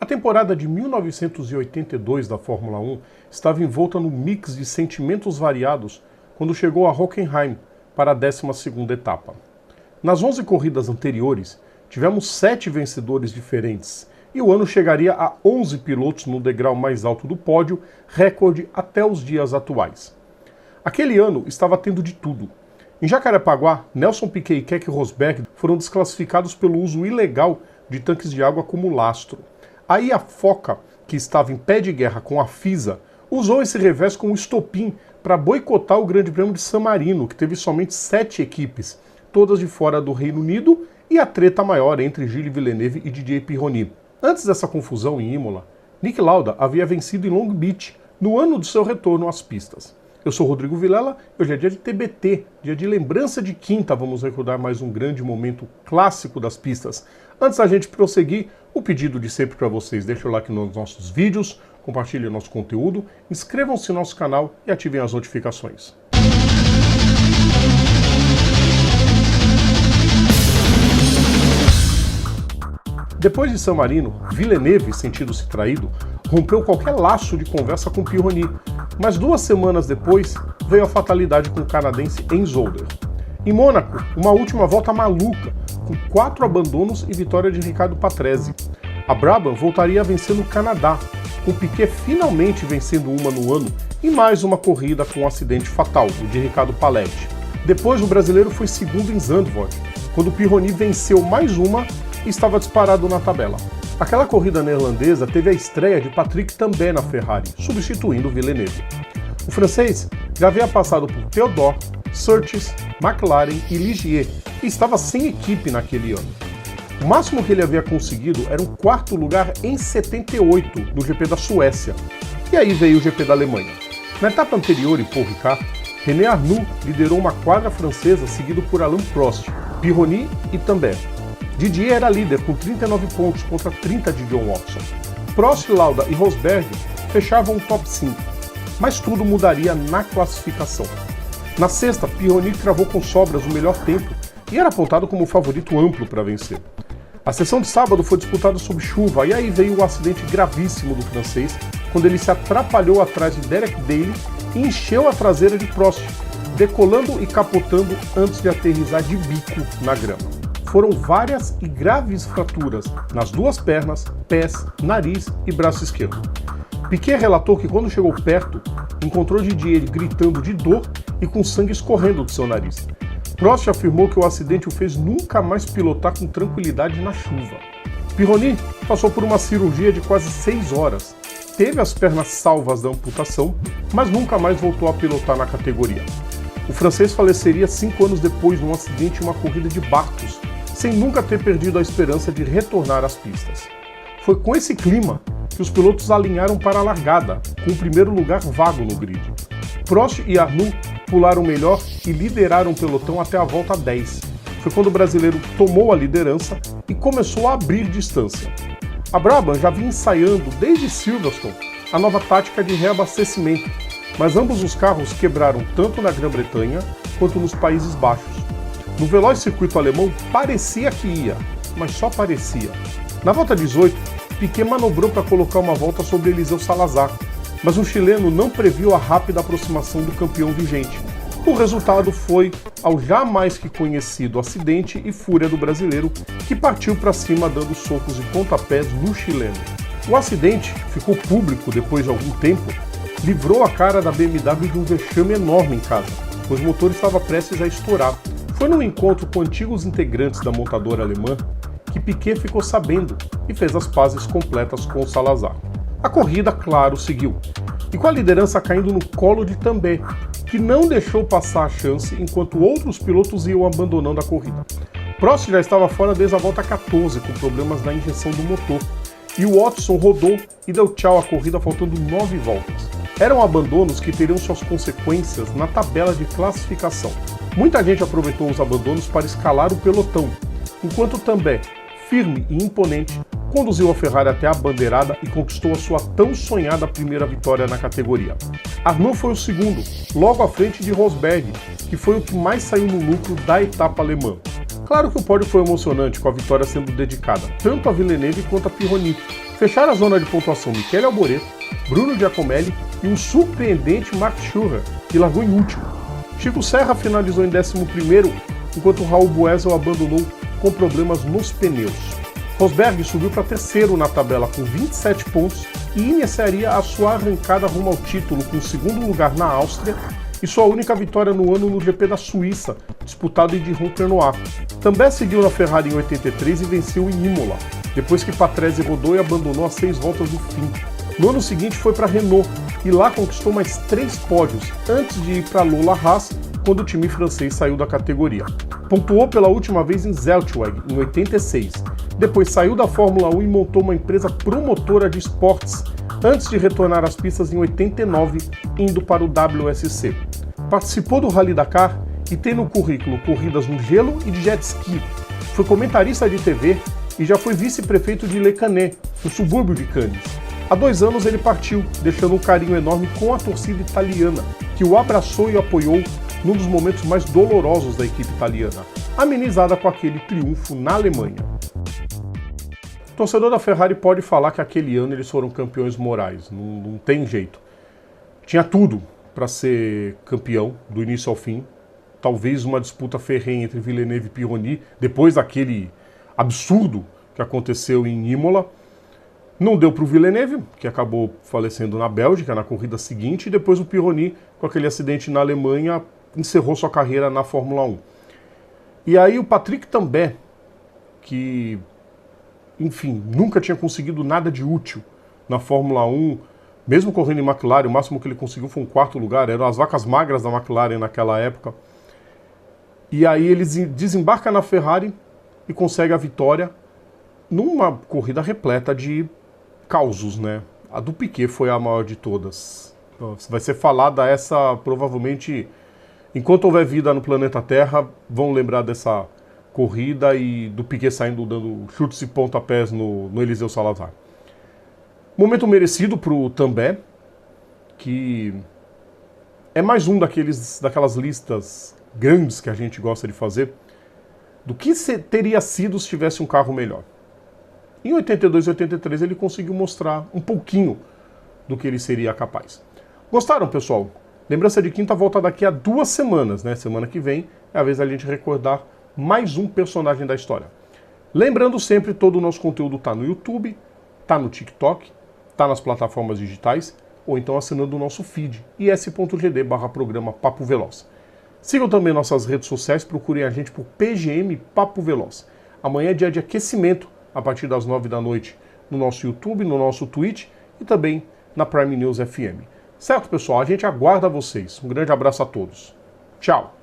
temporada de 1982 da Fórmula 1 estava envolta no mix de sentimentos variados quando chegou a Hockenheim para a 12ª etapa. Nas 11 corridas anteriores, tivemos 7 vencedores diferentes e o ano chegaria a 11 pilotos no degrau mais alto do pódio, recorde até os dias atuais. Aquele ano estava tendo de tudo. Em Jacarepaguá, Nelson Piquet e Keke Rosberg foram desclassificados pelo uso ilegal de tanques de água como lastro. Aí a FOCA, que estava em pé de guerra com a FISA, usou esse revés como estopim para boicotar o Grande Prêmio de San Marino, que teve somente 7 equipes, todas de fora do Reino Unido, e a treta maior entre Gilles Villeneuve e Didier Pironi. Antes dessa confusão em Imola, Niki Lauda havia vencido em Long Beach, no ano do seu retorno às pistas. Eu sou Rodrigo Vilela, hoje é dia de TBT, dia de lembrança de quinta, vamos recordar mais um grande momento clássico das pistas. Antes da gente prosseguir, o pedido de sempre para vocês, deixem o like nos nossos vídeos, compartilhem nosso conteúdo, inscrevam-se no nosso canal e ativem as notificações. Depois de San Marino, Villeneuve, sentindo-se traído, rompeu qualquer laço de conversa com Pironi, mas 2 semanas depois veio a fatalidade com o canadense Enzo Holder. Em Mônaco, uma última volta maluca, com 4 abandonos e vitória de Riccardo Patrese. A Brabham voltaria a vencer no Canadá, com Piquet finalmente vencendo uma no ano e mais uma corrida com um acidente fatal, o de Riccardo Paletti. Depois o brasileiro foi segundo em Zandvoort, quando Pironi venceu mais uma e estava disparado na tabela. Aquela corrida neerlandesa teve a estreia de Patrick Tambay na Ferrari, substituindo Villeneuve. O francês já havia passado por Theodore, Surtees, McLaren e Ligier e estava sem equipe naquele ano. O máximo que ele havia conseguido era um 4º lugar em 78 no GP da Suécia. E aí veio o GP da Alemanha. Na etapa anterior, em Paul Ricard, René Arnoux liderou uma quadra francesa seguido por Alain Prost, Pironi e Tambay. Didier era líder com 39 pontos contra 30 de John Watson. Prost, Lauda e Rosberg fechavam o top 5, mas tudo mudaria na classificação. Na sexta, Pironi cravou com sobras o melhor tempo e era apontado como o favorito amplo para vencer. A sessão de sábado foi disputada sob chuva e aí veio o acidente gravíssimo do francês quando ele se atrapalhou atrás de Derek Daly e encheu a traseira de Prost, decolando e capotando antes de aterrissar de bico na grama. Foram várias e graves fraturas nas 2 pernas, pés, nariz e braço esquerdo. Piquet relatou que quando chegou perto, encontrou Didier gritando de dor e com sangue escorrendo do seu nariz. Prost afirmou que o acidente o fez nunca mais pilotar com tranquilidade na chuva. Pironi passou por uma cirurgia de quase 6 horas, teve as pernas salvas da amputação, mas nunca mais voltou a pilotar na categoria. O francês faleceria 5 anos depois num acidente em uma corrida de Bartos, sem nunca ter perdido a esperança de retornar às pistas. Foi com esse clima que os pilotos alinharam para a largada, com o primeiro lugar vago no grid. Prost e Arnoux pularam melhor e lideraram o pelotão até a volta 10. Foi quando o brasileiro tomou a liderança e começou a abrir distância. A Brabham já vinha ensaiando desde Silverstone a nova tática de reabastecimento, mas ambos os carros quebraram tanto na Grã-Bretanha quanto nos Países Baixos. No veloz circuito alemão parecia que ia, mas só parecia. Na volta 18, Piquet manobrou para colocar uma volta sobre Eliseu Salazar, mas o chileno não previu a rápida aproximação do campeão vigente. O resultado foi ao jamais que conhecido acidente e fúria do brasileiro, que partiu para cima dando socos e pontapés no chileno. O acidente ficou público depois de algum tempo, livrou a cara da BMW de um vexame enorme em casa, pois o motor estava prestes a estourar. Foi num encontro com antigos integrantes da montadora alemã que Piquet ficou sabendo e fez as pazes completas com o Salazar. A corrida, claro, seguiu, e com a liderança caindo no colo de Tambay, que não deixou passar a chance enquanto outros pilotos iam abandonando a corrida. Prost já estava fora desde a volta 14 com problemas na injeção do motor, e o Watson rodou e deu tchau à corrida faltando 9 voltas. Eram abandonos que teriam suas consequências na tabela de classificação. Muita gente aproveitou os abandonos para escalar o pelotão, enquanto Tambay, firme e imponente, conduziu a Ferrari até a bandeirada e conquistou a sua tão sonhada primeira vitória na categoria. Arnoux foi o segundo, logo à frente de Rosberg, que foi o que mais saiu no lucro da etapa alemã. Claro que o pódio foi emocionante, com a vitória sendo dedicada tanto a Villeneuve quanto a Pironi, Fecharam a zona de pontuação Michele Alboreto, Bruno Giacomelli e um surpreendente Mark Schurrer, que largou em último. Chico Serra finalizou em 11º, enquanto Raul Boesel abandonou com problemas nos pneus. Rosberg subiu para terceiro na tabela com 27 pontos e iniciaria a sua arrancada rumo ao título com o segundo lugar na Áustria e sua única vitória no ano no GP da Suíça, disputado em Roncourt. Também seguiu na Ferrari em 83 e venceu em Imola, depois que Patrese rodou e abandonou às 6 voltas do fim. No ano seguinte foi para a Renault e lá conquistou mais 3 pódios, antes de ir para a Lola Haas, quando o time francês saiu da categoria. Pontuou pela última vez em Zeltweg, em 86. Depois saiu da Fórmula 1 e montou uma empresa promotora de esportes, antes de retornar às pistas em 89, indo para o WSC. Participou do Rally Dakar e tem no currículo corridas no gelo e de jet ski. Foi comentarista de TV e já foi vice-prefeito de Le Canet, no subúrbio de Cannes. Há 2 anos ele partiu, deixando um carinho enorme com a torcida italiana, que o abraçou e apoiou num dos momentos mais dolorosos da equipe italiana, amenizada com aquele triunfo na Alemanha. O torcedor da Ferrari pode falar que aquele ano eles foram campeões morais, não tem jeito. Tinha tudo para ser campeão, do início ao fim. Talvez uma disputa ferrenha entre Villeneuve e Pironi, depois daquele absurdo que aconteceu em Imola. Não deu para o Villeneuve, que acabou falecendo na Bélgica, na corrida seguinte, e depois o Pironi, com aquele acidente na Alemanha, encerrou sua carreira na Fórmula 1. E aí o Patrick Tambay, que, enfim, nunca tinha conseguido nada de útil na Fórmula 1, mesmo correndo em McLaren, o máximo que ele conseguiu foi um 4º lugar, eram as vacas magras da McLaren naquela época. E aí ele desembarca na Ferrari e consegue a vitória numa corrida repleta de causos, né? A do Piquet foi a maior de todas. Vai ser falada essa, provavelmente, enquanto houver vida no planeta Terra, vão lembrar dessa corrida e do Piquet saindo dando chutes e pontapés no Eliseu Salazar. Momento merecido para o Tambay, que é mais um daquelas listas grandes que a gente gosta de fazer, do que teria sido se tivesse um carro melhor. Em 82 e 83 ele conseguiu mostrar um pouquinho do que ele seria capaz. Gostaram, pessoal? Lembrança de quinta volta daqui a 2 semanas, né? Semana que vem é a vez da gente recordar mais um personagem da história. Lembrando sempre, todo o nosso conteúdo está no YouTube, está no TikTok, está nas plataformas digitais, ou então assinando o nosso feed, is.gd/programa Papo Veloz. Sigam também nossas redes sociais, procurem a gente por PGM Papo Veloz. Amanhã é dia de aquecimento, a partir das 9 da noite, no nosso YouTube, no nosso Twitch e também na Prime News FM. Certo, pessoal? A gente aguarda vocês. Um grande abraço a todos. Tchau!